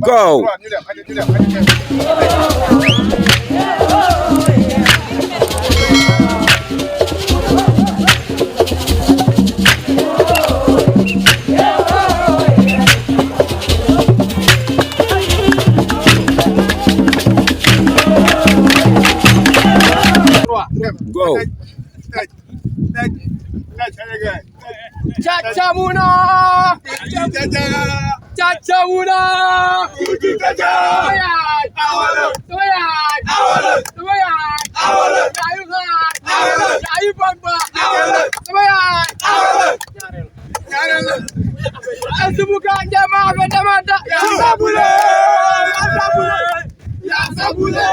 Go. Go. Caca Muna. Caca Muna. Semoga jamaah mata-mata. Ya sabule. Ya sabule.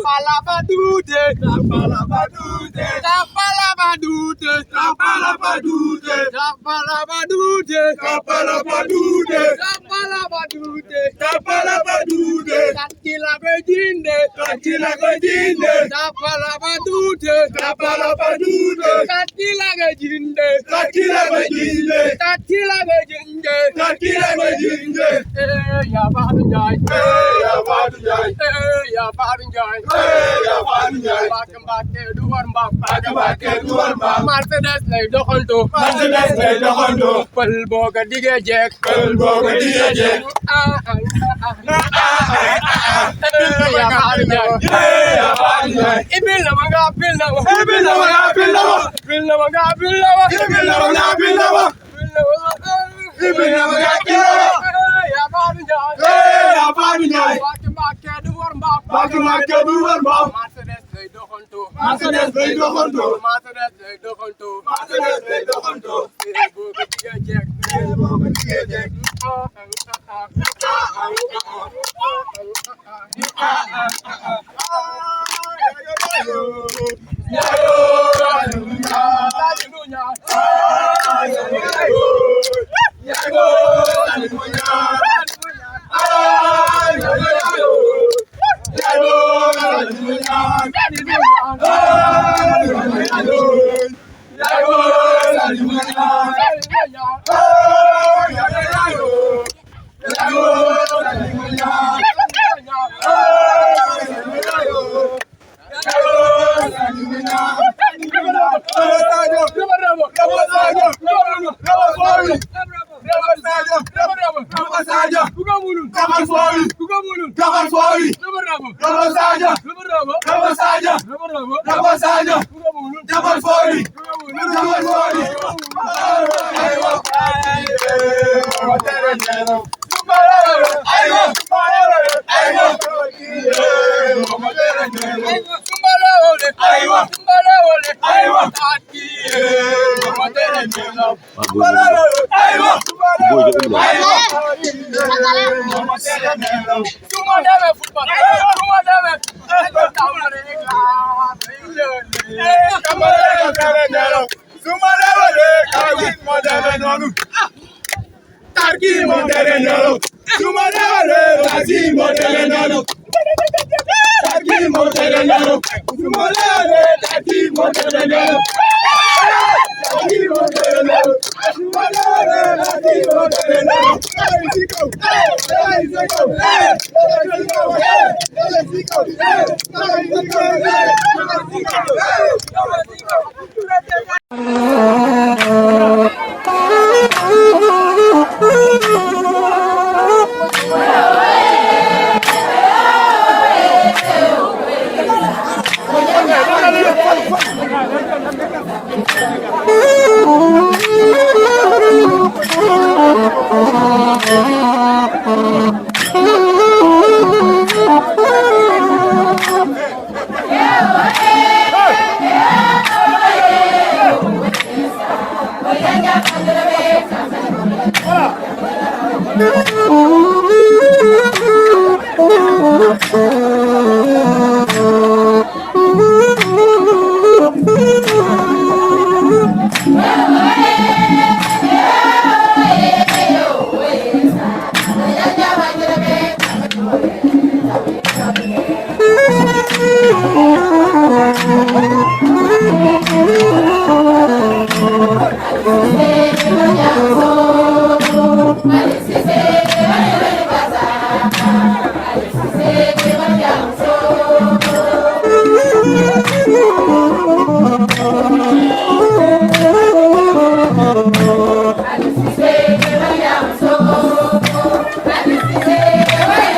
Palabadute, palabadute, palabadute, palabadute, palabadute, palabadute, palabadute, palabadute, Takila Gojinde, Takila Gojinde, palabadute, palabadute, Takila Gojinde, Takila Gojinde, Takila Gojinde, Takila Gojinde, ya Badunjai, ya Badunjai, ya Badunjai. Mercedes lay doxantu pël boo ko digee jeeg ibil na ma nga bil na ma Mercedes lay doxantu boo ko digee jeeg Oh